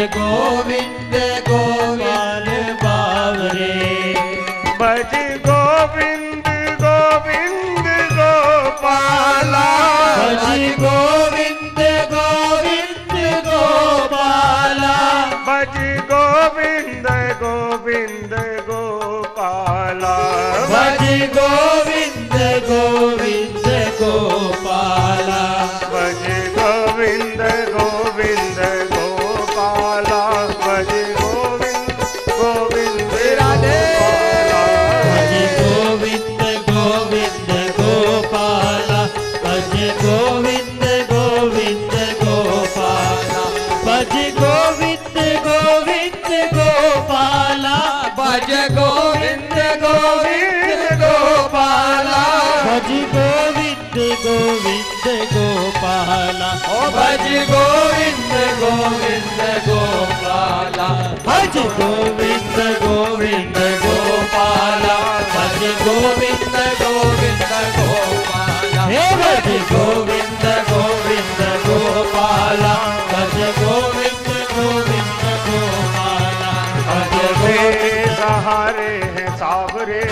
गोविंद गोपाल बावरे। भज गोविंद गोविंद गोपाला। भज गोविंद गोविंद गोपाला। भज गोविंद गोविंद गोपाला। भज गोविंद गोविंद गोपाला। भज गोविंद गोविंद गोपाला। भज गोविंद गोविंद राधे। गोपाला। भज गोविंद गोविंद गोपाला। भज गोविंद गोविंद गोपाला। भज गोविंद गोविंद गोपाला। भज गोविंद गोविंद गोपाला। ओ भज गोविंद गोविंद गोपाला। भज गोविंद गोविंद गोपाला। भज गोविंद गोविंद गोपाला। हे भज गोविंद गोविंद गोपाला। भज गोविंद गोविंद गोपाला। भज तेरे सहारे हैं सावरे।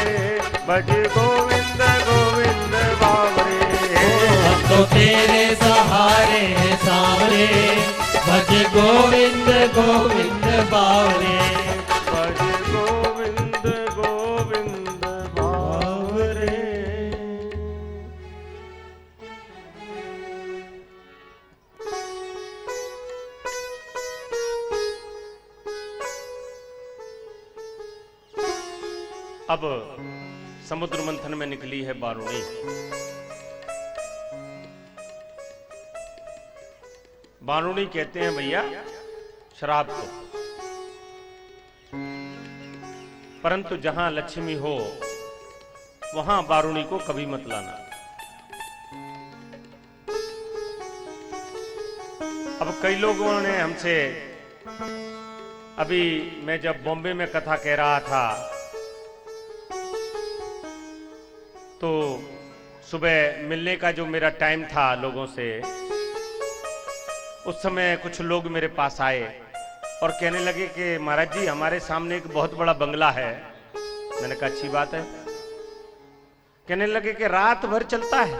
भज गोविंद गोविंद बावरे। हम तो तेरे सहारे हैं सांवरे। भज गोविंद गोविंद बावरे। भज गोविंद गोविंद बावरे। अब समुद्र मंथन में निकली है बारूणी। बारूणी कहते हैं भैया शराब को, परंतु जहां लक्ष्मी हो वहां बारूणी को कभी मत लाना। अब कई लोगों ने हमसे, अभी मैं जब बॉम्बे में कथा कह रहा था तो सुबह मिलने का जो मेरा टाइम था लोगों से, उस समय कुछ लोग मेरे पास आए और कहने लगे कि महाराज जी हमारे सामने एक बहुत बड़ा बंगला है। मैंने कहा अच्छी बात है। कहने लगे कि रात भर चलता है।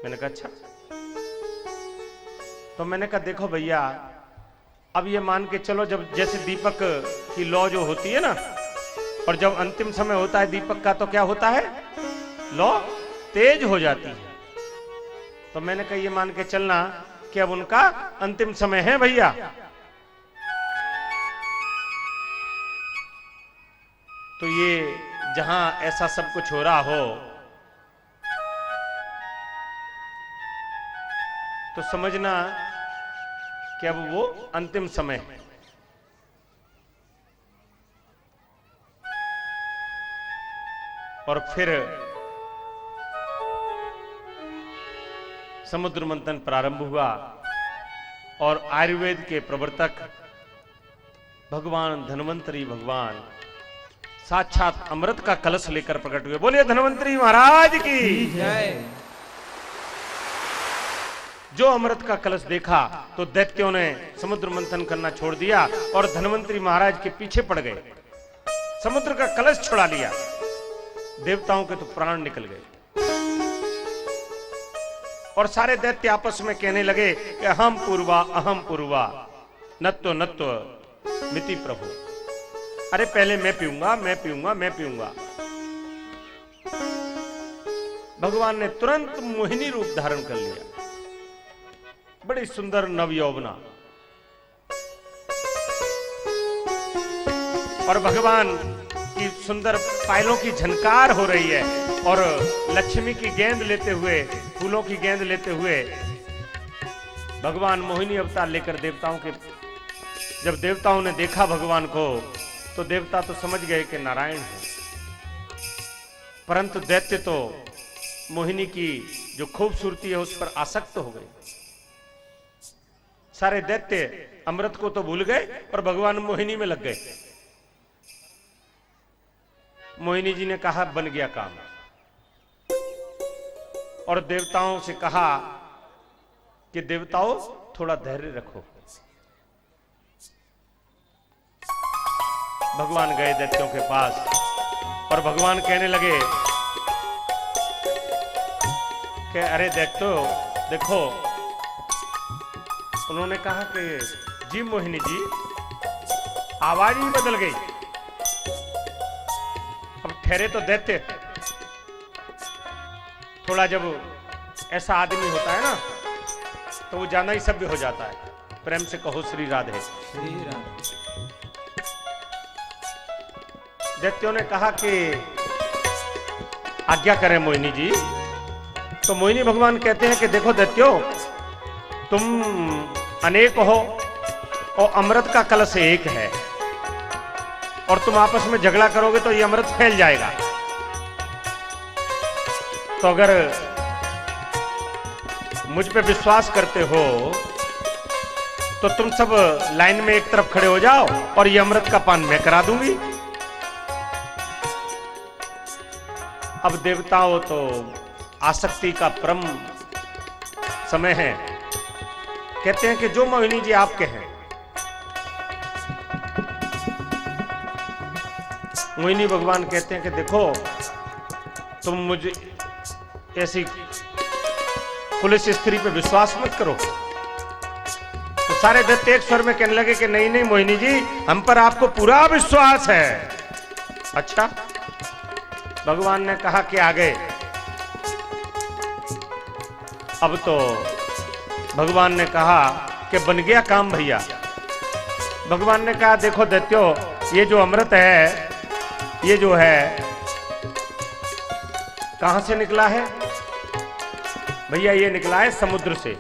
मैंने कहा अच्छा। तो मैंने कहा देखो भैया, अब ये मान के चलो, जब जैसे दीपक की लौ जो होती है ना, और जब अंतिम समय होता है दीपक का तो क्या होता है, लौ तेज हो जाती है। तो मैंने कहा ये मान के चलना कि अब उनका अंतिम समय है भैया। तो ये जहां ऐसा सब कुछ हो रहा हो तो समझना कि अब वो अंतिम समय है। और फिर समुद्र मंथन प्रारंभ हुआ और आयुर्वेद के प्रवर्तक भगवान धन्वंतरी भगवान साक्षात अमृत का कलश लेकर प्रकट हुए। बोलिए धन्वंतरी महाराज की जय। जो अमृत का कलश देखा तो दैत्यों ने समुद्र मंथन करना छोड़ दिया और धन्वंतरी महाराज के पीछे पड़ गए। समुद्र का कलश छुड़ा लिया। देवताओं के तो प्राण निकल गए और सारे दैत्य आपस में कहने लगे कि अहम पूर्वा नत्व नत्व मिति प्रभु। अरे पहले मैं पीऊंगा, मैं पीऊंगा, मैं पीऊंगा। भगवान ने तुरंत मोहिनी रूप धारण कर लिया। बड़ी सुंदर नवयौवना। और भगवान की सुंदर पायलों की झनकार हो रही है और लक्ष्मी की गेंद लेते हुए, फूलों की गेंद लेते हुए भगवान मोहिनी अवतार लेकर देवताओं के, जब देवताओं ने देखा भगवान को तो देवता तो समझ गए कि नारायण है, परंतु दैत्य तो मोहिनी की जो खूबसूरती है उस पर आसक्त हो गए। सारे दैत्य अमृत को तो भूल गए और भगवान मोहिनी में लग गए। मोहिनी जी ने कहा बन गया काम, और देवताओं से कहा कि देवताओं थोड़ा धैर्य रखो। भगवान गए दैत्यों के पास और भगवान कहने लगे कि अरे दैत्यो देखो। उन्होंने कहा कि जी मोहिनी जी, आवाज ही बदल गई। अब ठहरे तो दैत्य, थोड़ा जब ऐसा आदमी होता है ना तो वो ज्यादा ही सभ्य हो जाता है। प्रेम से कहो श्री राधे। श्री राधे। दैत्यों ने कहा कि आज्ञा करें मोहिनी जी। तो मोहिनी भगवान कहते हैं कि देखो दैत्यो, तुम अनेक हो और अमृत का कलश एक है, और तुम आपस में झगड़ा करोगे तो ये अमृत फैल जाएगा। तो अगर मुझ पे विश्वास करते हो तो तुम सब लाइन में एक तरफ खड़े हो जाओ और ये अमृत का पान मैं करा दूंगी। अब देवताओं तो आसक्ति का परम समय है, कहते हैं कि जो मोहिनी जी आपके हैं। मोहिनी भगवान कहते हैं कि देखो, तुम मुझे ऐसी पुलिस स्त्री पे विश्वास मत करो। तो सारे दैत्य एक स्वर में कहने लगे कि नहीं नहीं मोहिनी जी, हम पर आपको पूरा विश्वास है। अच्छा, भगवान ने कहा कि आ गए। अब तो भगवान ने कहा कि बन गया काम भैया। भगवान ने कहा देखो दैत्यो, ये जो अमृत है, ये जो है कहां से निकला है भैया? ये निकला है समुद्र से।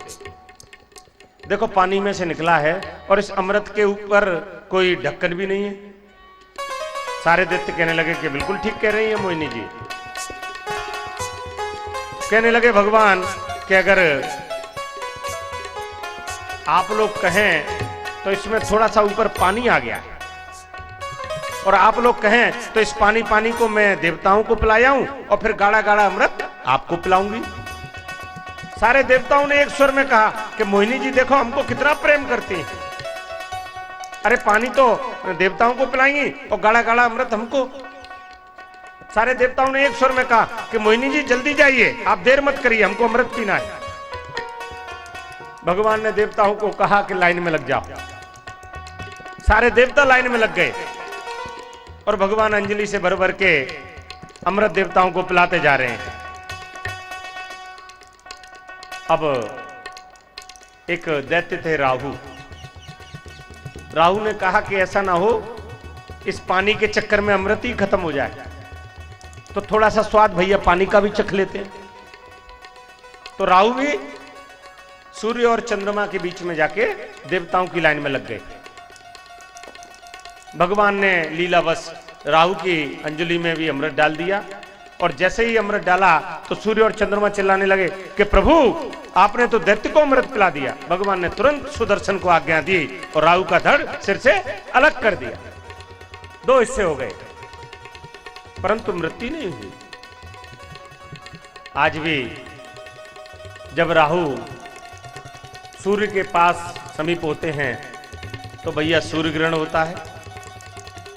देखो पानी में से निकला है और इस अमृत के ऊपर कोई ढक्कन भी नहीं है। सारे दैत्य कहने लगे कि बिल्कुल ठीक कह रही है मोहिनी जी। कहने लगे भगवान कि अगर आप लोग कहें तो इसमें थोड़ा सा ऊपर पानी आ गया है, और आप लोग कहें तो इस पानी को मैं देवताओं को पिलाऊं और फिर गाढ़ा गाढ़ा अमृत आपको पिलाऊंगी। सारे देवताओं ने एक स्वर में कहा कि मोहिनी जी देखो, हमको कितना प्रेम करती हैं। अरे पानी तो देवताओं को पिलाएंगी और गाढ़ा गाढ़ा अमृत हमको। सारे देवताओं ने एक स्वर में कहा कि मोहिनी जी जल्दी जाइए, आप देर मत करिए, हमको अमृत पीना है। भगवान ने देवताओं को कहा कि लाइन में लग जाओ। सारे देवता लाइन में लग गए और भगवान अंजलि से भर भर के अमृत देवताओं को पिलाते जा रहे हैं। अब एक दैत्य थे राहु। राहु ने कहा कि ऐसा ना हो, इस पानी के चक्कर में अमृत ही खत्म हो जाए, तो थोड़ा सा स्वाद भैया पानी का भी चख लेते हैं। तो राहु भी सूर्य और चंद्रमा के बीच में जाके देवताओं की लाइन में लग गए। भगवान ने लीलावश राहु की अंजलि में भी अमृत डाल दिया, और जैसे ही अमृत डाला तो सूर्य और चंद्रमा चिल्लाने लगे कि प्रभु आपने तो दैत्य को अमृत पिला दिया। भगवान ने तुरंत सुदर्शन को आज्ञा दी और राहु का धड़ सिर से अलग कर दिया। दो हिस्से हो गए, परंतु मृत्यु नहीं हुई। आज भी जब राहु सूर्य के पास समीप होते हैं तो भैया सूर्य ग्रहण होता है,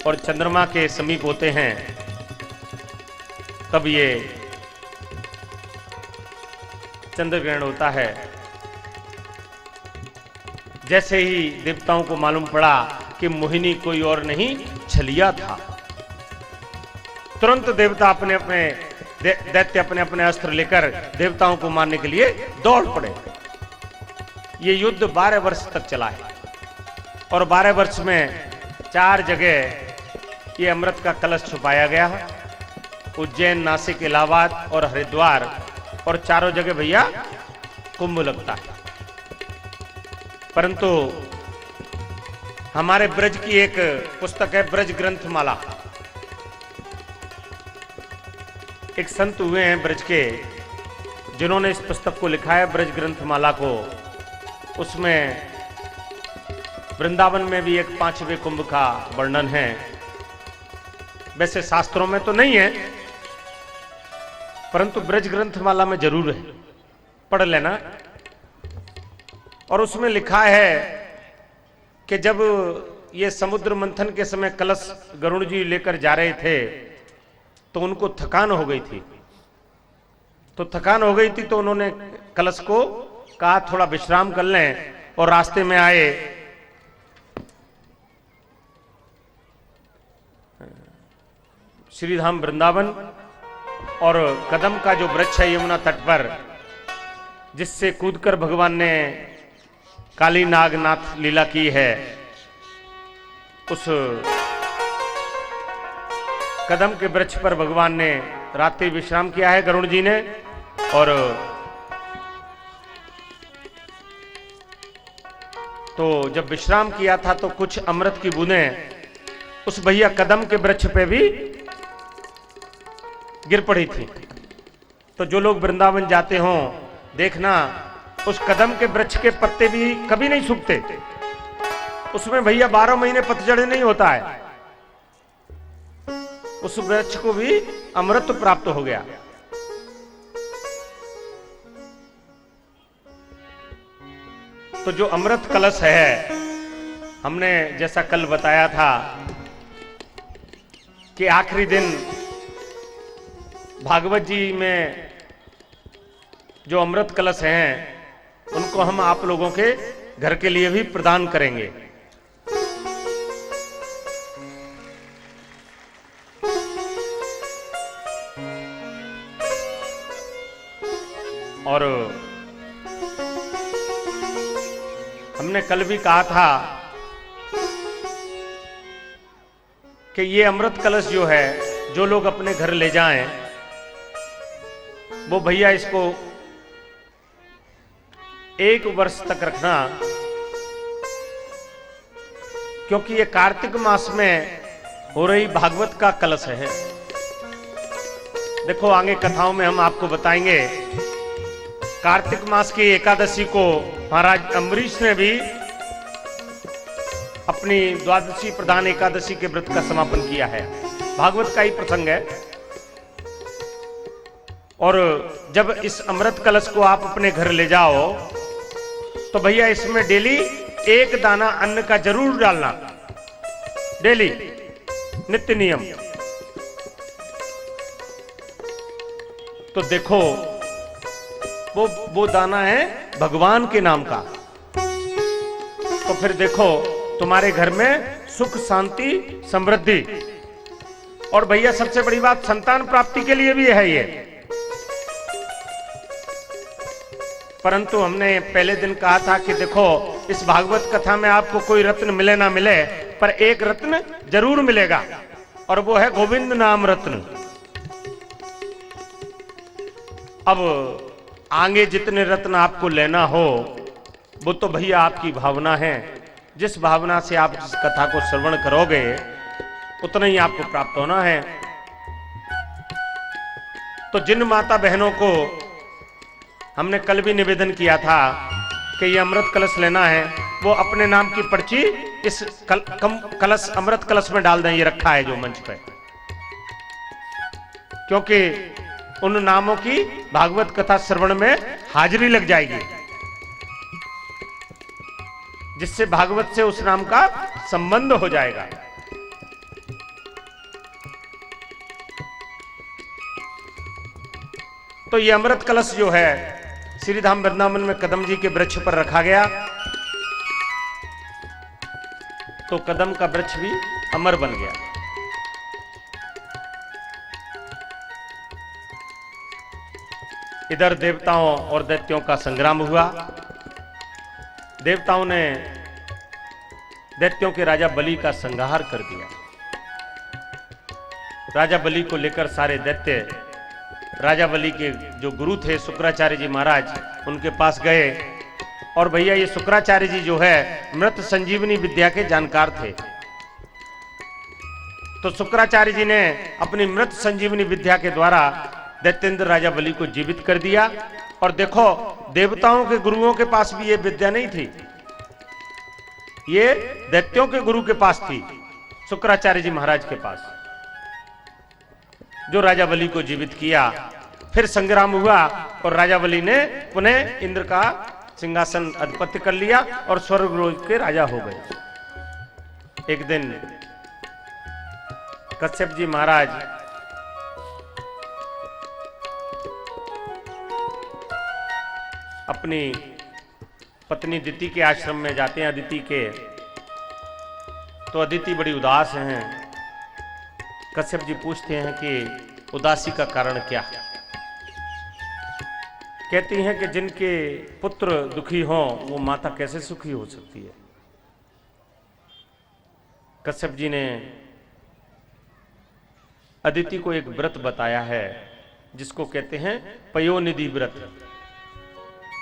और चंद्रमा के समीप होते हैं तब ये चंद्र ग्रहण होता है। जैसे ही देवताओं को मालूम पड़ा कि मोहिनी कोई और नहीं छलिया था, तुरंत देवता अपने अपने दैत्य अपने अपने अस्त्र लेकर देवताओं को मारने के लिए दौड़ पड़े। ये युद्ध 12 वर्ष तक चला है, और 12 वर्ष में 4 जगह ये अमृत का कलश छुपाया गया है। उज्जैन, नासिक, इलाहाबाद और हरिद्वार, और चारों जगह भैया कुंभ लगता है। परंतु हमारे ब्रज की एक पुस्तक है ब्रज ग्रंथमाला। एक संत हुए हैं ब्रज के जिन्होंने इस पुस्तक को लिखा है, ब्रज ग्रंथमाला को। उसमें वृंदावन में भी एक 5वें कुंभ का वर्णन है। वैसे शास्त्रों में तो नहीं है, परंतु ब्रज ग्रंथमाला में जरूर है, पढ़ लेना। और उसमें लिखा है कि जब ये समुद्र मंथन के समय कलश गरुड़ जी लेकर जा रहे थे तो उनको थकान हो गई थी। तो थकान हो गई थी तो उन्होंने कलश को कहा थोड़ा विश्राम कर लें, और रास्ते में आए श्रीधाम वृंदावन और कदम का जो वृक्ष है यमुना तट पर, जिससे कूदकर भगवान ने काली नागनाथ लीला की है, उस कदम के वृक्ष पर भगवान ने रात्रि विश्राम किया है गरुड़ जी ने। और तो जब विश्राम किया था तो कुछ अमृत की बूंदें उस भैया कदम के वृक्ष पे भी गिर पड़ी थी। तो जो लोग वृंदावन जाते हों देखना, उस कदम के वृक्ष के पत्ते भी कभी नहीं सूखते, उसमें भैया 12 महीने पतझड़ नहीं होता है। उस वृक्ष को भी अमृत प्राप्त हो गया। तो जो अमृत कलश है, हमने जैसा कल बताया था कि आखिरी दिन भागवत जी में जो अमृत कलश हैं उनको हम आप लोगों के घर के लिए भी प्रदान करेंगे। और हमने कल भी कहा था कि ये अमृत कलश जो है, जो लोग अपने घर ले जाएं वो भैया इसको 1 वर्ष तक रखना, क्योंकि ये कार्तिक मास में हो रही भागवत का कलश है। देखो आगे कथाओं में हम आपको बताएंगे। कार्तिक मास की एकादशी को महाराज अम्बरीश ने भी अपनी द्वादशी प्रधान एकादशी के व्रत का समापन किया है। भागवत का ही प्रसंग है। और जब इस अमृत कलश को आप अपने घर ले जाओ तो भैया इसमें डेली 1 दाना अन्न का जरूर डालना, डेली नित्य नियम। तो देखो वो दाना है भगवान के नाम का। तो फिर देखो तुम्हारे घर में सुख शांति समृद्धि, और भैया सबसे बड़ी बात संतान प्राप्ति के लिए भी है ये। परंतु हमने पहले दिन कहा था कि देखो इस भागवत कथा में आपको कोई रत्न मिले ना मिले, पर एक रत्न जरूर मिलेगा, और वो है गोविंद नाम रत्न। अब आगे जितने रत्न आपको लेना हो वो तो भैया आपकी भावना है। जिस भावना से आप इस कथा को श्रवण करोगे उतना ही आपको प्राप्त होना है। तो जिन माता बहनों को हमने कल भी निवेदन किया था कि ये अमृत कलश लेना है, वो अपने नाम की पर्ची इस कलश अमृत कलश में डाल दें। ये रखा है जो मंच पे, क्योंकि उन नामों की भागवत कथा श्रवण में हाजिरी लग जाएगी, जिससे भागवत से उस नाम का संबंध हो जाएगा। तो ये अमृत कलश जो है श्रीधाम वृंदावन में कदम जी के वृक्ष पर रखा गया। तो कदम का वृक्ष भी अमर बन गया। इधर देवताओं और दैत्यों का संग्राम हुआ। देवताओं ने दैत्यों के राजा बलि का संहार कर दिया। राजा बलि को लेकर सारे दैत्य राजा बलि के जो गुरु थे शुक्राचार्य जी महाराज, उनके पास गए। और भैया ये शुक्राचार्य जी जो है मृत संजीवनी विद्या के जानकार थे। तो शुक्राचार्य जी ने अपनी मृत संजीवनी विद्या के द्वारा दैत्येंद्र राजा बलि को जीवित कर दिया। और देखो देवताओं के गुरुओं के पास भी ये विद्या नहीं थी, ये दैत्यों के गुरु के पास थी, शुक्राचार्य जी महाराज के पास, जो राजा बलि को जीवित किया। फिर संग्राम हुआ और राजा बलि ने पुनः इंद्र का सिंहासन अधिपत्य कर लिया और स्वर्ग लोक के राजा हो गए। एक दिन कश्यप जी महाराज अपनी पत्नी अदिति के आश्रम में जाते हैं, अदिति के। तो अदिति बड़ी उदास हैं। कश्यप जी पूछते हैं कि उदासी का कारण क्या है। कहती हैं कि जिनके पुत्र दुखी हों वो माता कैसे सुखी हो सकती है। कश्यप जी ने अदिति को एक व्रत बताया है जिसको कहते हैं पयोनिधि व्रत।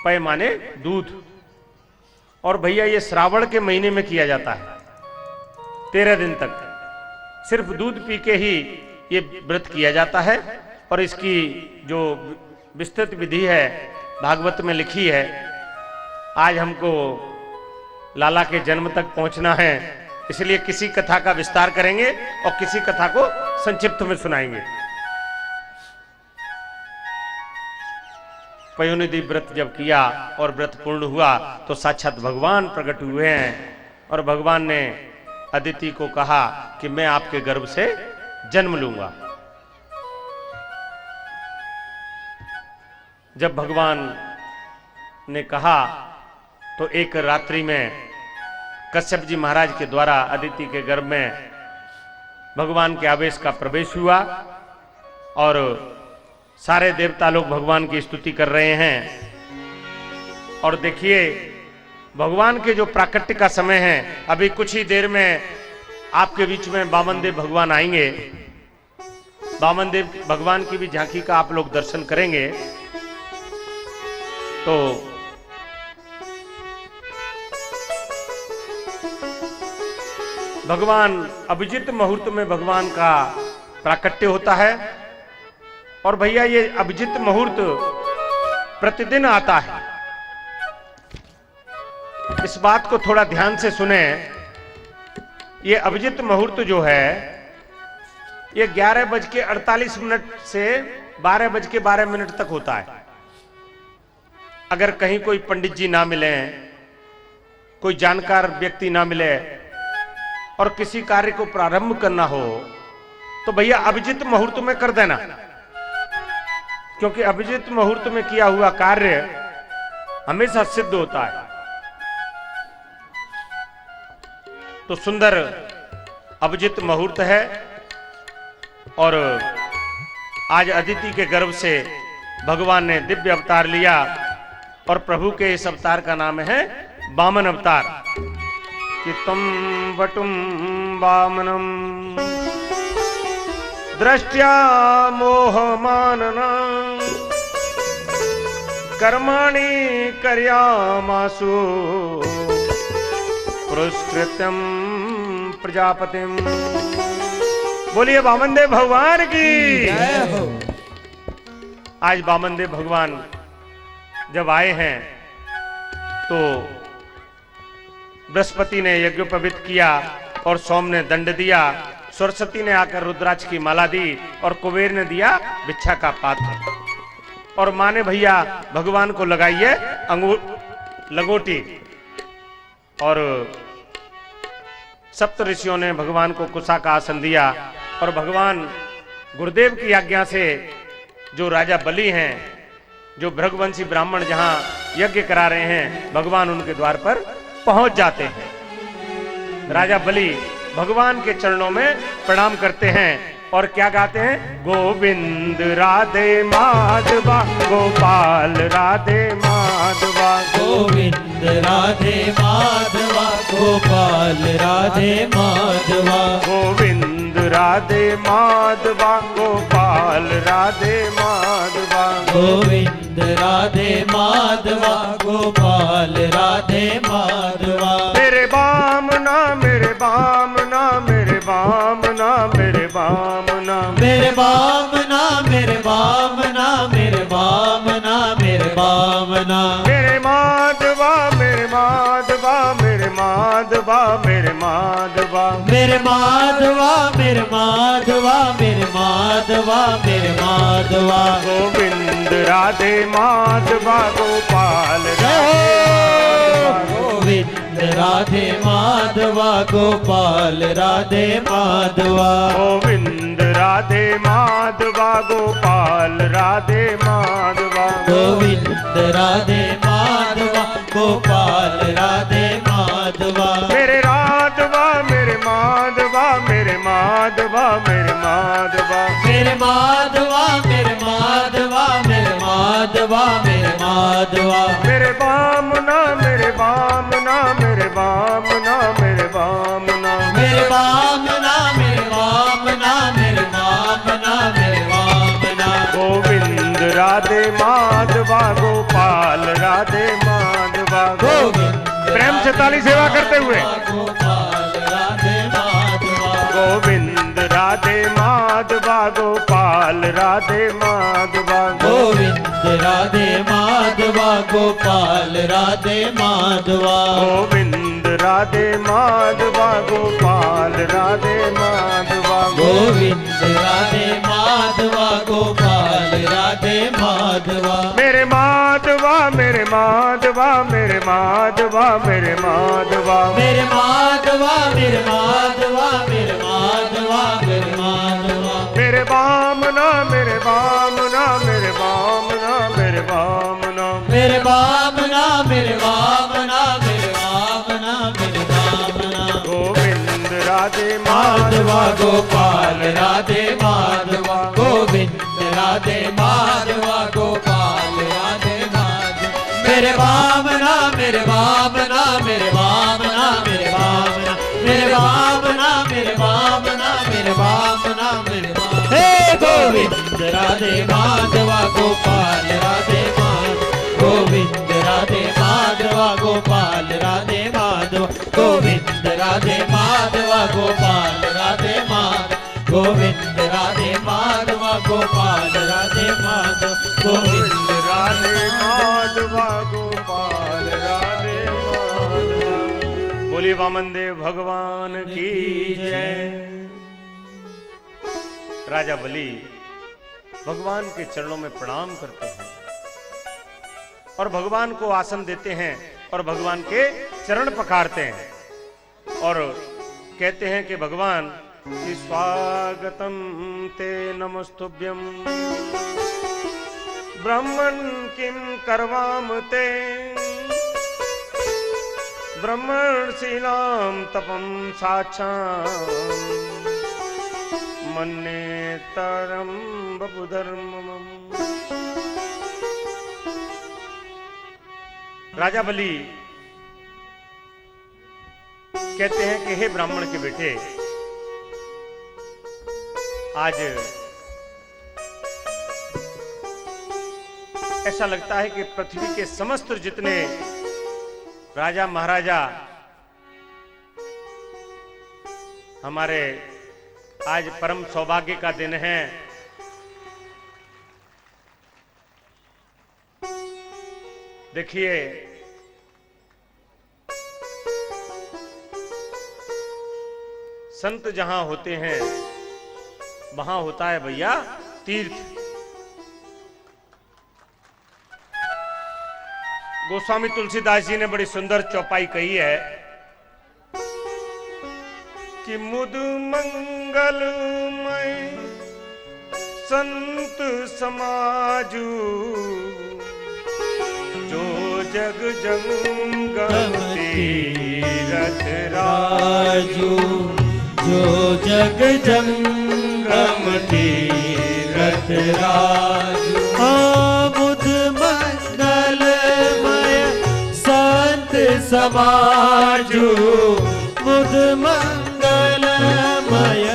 पय माने दूध, और भैया ये श्रावण के महीने में किया जाता है। 13 दिन तक सिर्फ दूध पी के ही ये व्रत किया जाता है। और इसकी जो विस्तृत विधि है भागवत में लिखी है। आज हमको लाला के जन्म तक पहुंचना है, इसलिए किसी कथा का विस्तार करेंगे और किसी कथा को संक्षिप्त में सुनाएंगे। पयोनिधि व्रत जब किया और व्रत पूर्ण हुआ तो साक्षात भगवान प्रकट हुए हैं और भगवान ने अदिति को कहा कि मैं आपके गर्भ से जन्म लूंगा। जब भगवान ने कहा तो एक रात्रि में कश्यप जी महाराज के द्वारा अदिति के गर्भ में भगवान के आवेश का प्रवेश हुआ और सारे देवता लोग भगवान की स्तुति कर रहे हैं। और देखिए भगवान के जो प्राकट्य का समय है, अभी कुछ ही देर में आपके बीच में वामनदेव भगवान आएंगे। वामनदेव भगवान की भी झांकी का आप लोग दर्शन करेंगे। तो भगवान अभिजित मुहूर्त में भगवान का प्राकट्य होता है। और भैया ये अभिजित मुहूर्त प्रतिदिन आता है। इस बात को थोड़ा ध्यान से सुने। ये अभिजित मुहूर्त जो है ये 11:48 से 12:12 तक होता है। अगर कहीं कोई पंडित जी ना मिले, कोई जानकार व्यक्ति ना मिले और किसी कार्य को प्रारंभ करना हो तो भैया अभिजित मुहूर्त में कर देना, क्योंकि अभिजित मुहूर्त में किया हुआ कार्य हमेशा सिद्ध होता है। तो सुंदर अभिजित मुहूर्त है और आज अदिति के गर्भ से भगवान ने दिव्य अवतार लिया और प्रभु के इस अवतार का नाम है वामन अवतार। कि तुम वटुम वामनम दृष्ट्या मोहमानना कर्माणि कर्यामासु पुरस्कृत्यम प्रजापतिम। बोलिए वामनदेव भगवान की जय हो। आज वामनदेव भगवान जब आए हैं तो बृहस्पति ने यज्ञोपवीत किया और सोम ने दंड दिया, सरस्वती ने आकर रुद्राक्ष की माला दी और कुबेर ने दिया भिक्षा का पात्र। और माँ ने भैया भगवान को लगाई है लंगोटी। और सप्त ऋषियों ने भगवान को कुशा का आसन दिया। और भगवान गुरुदेव की आज्ञा से जो राजा बलि हैं, जो भृगवंशी ब्राह्मण जहां यज्ञ करा रहे हैं, भगवान उनके द्वार पर पहुंच जाते हैं। राजा बलि भगवान के चरणों में प्रणाम करते हैं और क्या गाते हैं? गोविंद राधे माधवा गोपाल राधे माधवा। गोविंद राधे माधवा गोपाल राधे माधवा। गोविंद राधे माधवा गोपाल राधे माधवा। गोविंद राधे माधवा गोपाल राधे माधवा। मेरे बामना मेरे बामना मेरे बामना मेरे बामना मेरे बामना मेरे बामना मेरे बामना मेरे बामना। मेरे माधवा मेरे माधवा मेरे माधवा मेरे माधवा। मेरे माधवा मेरे माधवा मेरे माधवा मेरे माधवा। गोविंद राधे माधवा गोपाल राधे माधवा। गोविंद राधे राधे माधवा गोपाल राधे माधवा गोविंद राधे माधवा गोपाल राधे माधवा गोविंद राधे माधवा गोपाल राधे माधवा मेरे राधवा मेरे माधवा मेरे माधवा मेरे माधवा मेरे माधवा मेरे माधवा मेरे माधवा मेरे माधवा मेरे बामना मेरे बामना मेरे बामना मेरे बामना मेरे बामना मेरे बामना मेरे बामना मेरे बामना गोविंद राधे माधवा गोपाल राधे माधवा गोविंद प्रेम से ताली सेवा करते हुए गोपाल राधे माधवा गोविंद राधे माधवा गोपाल राधे माधवा गोविंद राधे माधवा गोपाल राधे माधवा गोविंद राधे माधवा गोपाल राधे माधवा गोविंद राधे माधवा गोपाल राधे माधवा मेरे माधवा मेरे माधवा मेरे माधवा मेरे माधवा मेरे माधवा मेरे माधवा मेरे माधवा मेरे माधवा मेरे बामना मेरे बामना मेरे बामना मेरे बामना मेरे बामना मेरे बामना मेरे बामना मेरे बामना गोविंद राधे माधवा गोपाल राधे माधवा गोविंद राधे माधवा गोपाल राधे माधवा मेरे बामना मेरे बामना मेरे बामना मेरे बामना मेरे बामना मेरे बामना मेरे बामना मेरे बामना हे गोविंद राधे माधवा गोपाल राधे माधवा गोविंद राधे माधवा गोपाल राधे माधवा गोविंद राधे माधवा गोपाल राधे माधवा गोविंद राधे माधवा गोपाल राधे माधवा गोविंद राधे माधवा गोपाल राधे माधवा बोलिए वामन देव भगवान की जय। राजा बलि भगवान के चरणों में प्रणाम करते हैं और भगवान को आसन देते हैं और भगवान के चरण पखारते हैं और कहते हैं कि भगवान कि स्वागतम ते नमस्तुभ्यम ब्रह्मन् किं करवाम ते ब्रह्मर्षीणां तपं साक्षात् मन्येतरं वपुधर्मम्। राजा बलि कहते हैं कि हे ब्राह्मण के बेटे, आज ऐसा लगता है कि पृथ्वी के समस्त जितने राजा महाराजा हमारे आज परम सौभाग्य का दिन है। देखिए संत जहां होते हैं वहां होता है भैया तीर्थ। गोस्वामी तुलसीदास जी ने बड़ी सुंदर चौपाई कही है कि मुद मंगलमय संत समाजू जो जग जंगम तीरथ राजू जो जग जंगम तीरथ राजू मुद मंगलमय संत समाजू मुद मंगलमय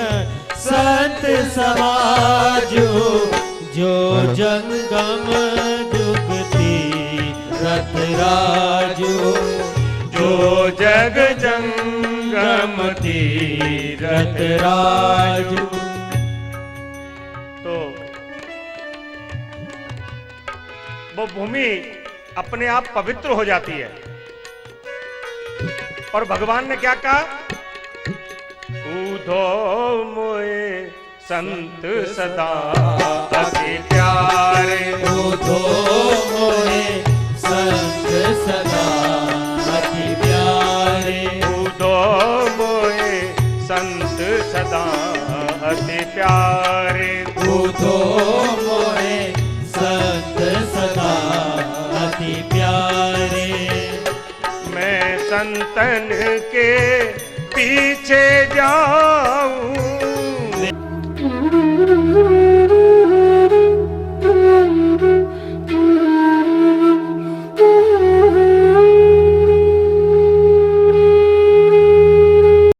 संत समाजू जो जंगम जुगती रत राजू जो जग जंगम तीरथ राजू। तो वो भूमि अपने आप पवित्र हो जाती है और भगवान ने क्या कहा, उधो मोए संत सदा अति प्यारे, उधो मोए संत सदा अति प्यारे, सदा अति प्यारे। पूतो मोहे संत सदा अति प्यारे। मैं संतन के पीछे जा